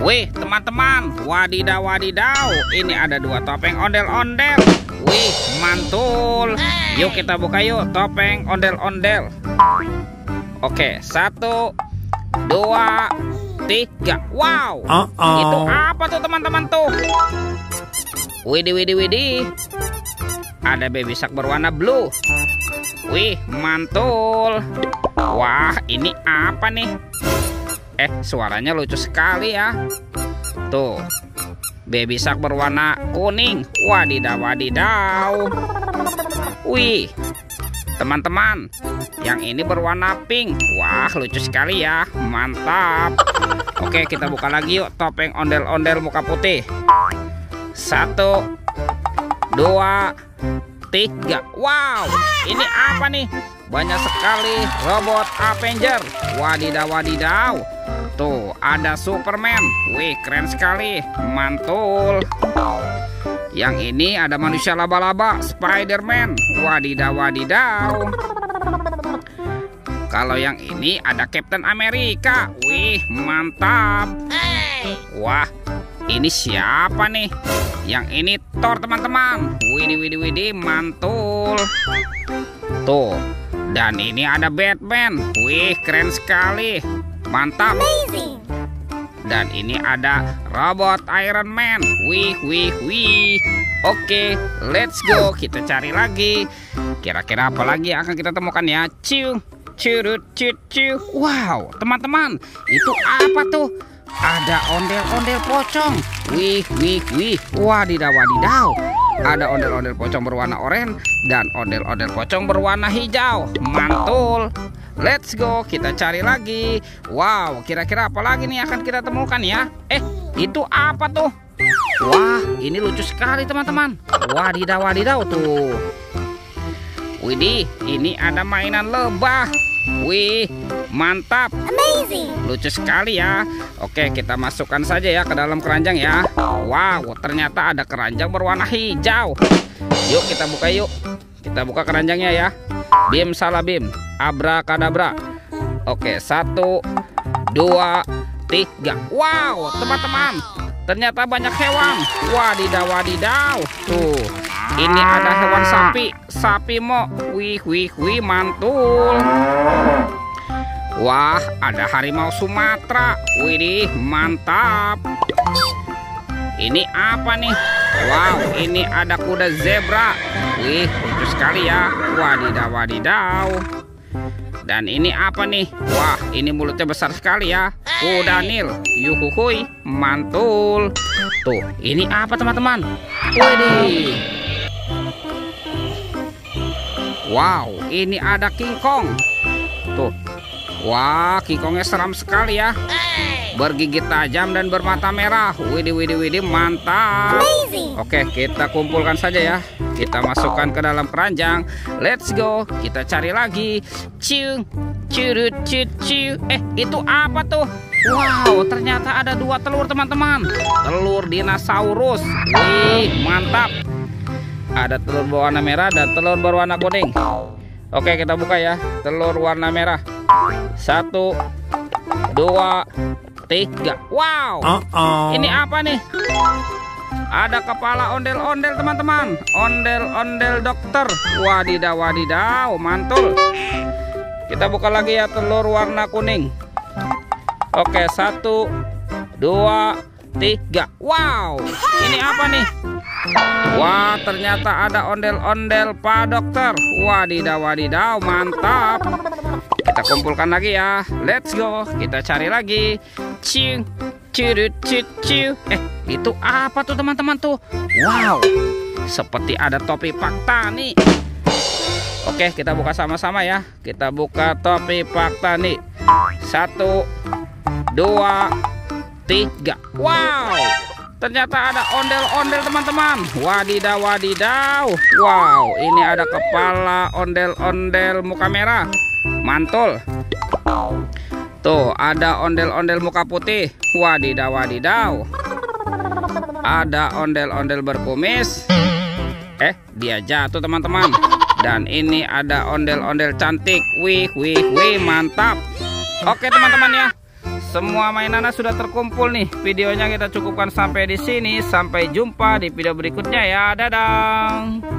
Wih, teman-teman, wadidaw wadidaw, ini ada 2 topeng ondel-ondel. Wih, mantul. Yuk kita buka yuk topeng ondel-ondel. Oke, 1, 2, 3. Wow, itu apa tuh teman-teman tuh? Widih, widih, widih. Ada baby shark berwarna blue. Wih, mantul. Wah, ini apa nih? Suaranya lucu sekali ya. Tuh, baby shark berwarna kuning. Wadidaw wadidaw. Wih, teman-teman, yang ini berwarna pink. Wah, lucu sekali ya. Mantap. Oke, kita buka lagi yuk topeng ondel-ondel muka putih. 1, 2, 3. Wow, ini apa nih? Banyak sekali robot Avenger. Wadidaw wadidaw. Tuh, ada Superman. Wih, keren sekali. Mantul. Yang ini ada manusia laba-laba, Spider-Man. Wadidaw wadidaw. Kalau yang ini ada Captain America. Wih, mantap. Wah, ini siapa nih? Yang ini Thor, teman-teman. Widih, widih, widih, mantul. Tuh, dan ini ada Batman. Wih, keren sekali. Mantap. Dan ini ada robot Iron Man. Wih, wih, wih. Oke, let's go. Kita cari lagi. Kira-kira apa lagi yang akan kita temukan ya? Ciu, curut, ciu. Wow, teman-teman, itu apa tuh? Ada ondel-ondel pocong. Wih, wih, wih. Wadidaw wadidaw. Ada ondel-ondel pocong berwarna oranye dan ondel-ondel pocong berwarna hijau. Mantul. Let's go, kita cari lagi. Wow, kira-kira apa lagi nih akan kita temukan ya? Itu apa tuh? Wah, ini lucu sekali teman-teman. Wadidaw wadidaw tuh. Widih, ini ada mainan lebah. Wih, mantap. Amazing. Lucu sekali ya. Oke, kita masukkan saja ya ke dalam keranjang ya. Wow, ternyata ada keranjang berwarna hijau. Yuk kita buka yuk. Kita buka keranjangnya ya. Bim salah bim, abrakadabra. Oke, 1, 2, 3. Wow, teman-teman, ternyata banyak hewan. Wadidaw wadidaw. Tuh, ini ada hewan sapi, sapi mo. Wih, wih, wih, mantul. Wah, ada harimau Sumatera. Widih, mantap. Ini apa nih? Wow, ini ada kuda zebra. Wih, lucu sekali ya. Wadidaw wadidaw. Dan ini apa nih? Wah, ini mulutnya besar sekali ya. Kuda Nil. Yuhuhui, mantul. Tuh, ini apa teman-teman? Widih. Wow, ini ada King Kong. Tuh. Wah, King Kongnya seram sekali ya. Bergigit tajam dan bermata merah. Widih, widih, widih, mantap. Oke, kita kumpulkan saja ya. Kita masukkan ke dalam keranjang. Let's go. Kita cari lagi. Ciu, curut, ciu. Itu apa tuh? Wow, ternyata ada 2 telur teman-teman. Telur dinosaurus. Wih, mantap. Ada telur berwarna merah dan telur berwarna kuning. Oke, kita buka ya. Telur warna merah. 1, 2, 3. Wow, ini apa nih? Ada kepala ondel-ondel teman-teman. Ondel-ondel dokter. Wadidaw wadidaw, mantul. Kita buka lagi ya telur warna kuning. Oke, 1, 2, 3. Wow, ini apa nih? Wah, ternyata ada ondel-ondel Pak Dokter. Wadidaw wadidaw, mantap. Kita kumpulkan lagi ya. Let's go. Kita cari lagi. Ciu, curut, ciu. Itu apa tuh teman-teman tuh? Wow, seperti ada topi Pak Tani. Oke, kita buka sama-sama ya. Kita buka topi Pak Tani. 1, 2, 3. Wow, ternyata ada ondel-ondel teman-teman. Wadidaw wadidaw. Wow, ini ada kepala ondel-ondel muka merah. Mantul. Tuh, ada ondel-ondel muka putih. Wadidaw wadidaw. Ada ondel-ondel berkumis. Dia jatuh teman-teman. Dan ini ada ondel-ondel cantik. Wih, wih, wih, mantap. Oke teman-teman ya. semua mainannya sudah terkumpul nih. Videonya kita cukupkan sampai di sini. Sampai jumpa di video berikutnya ya. Dadah.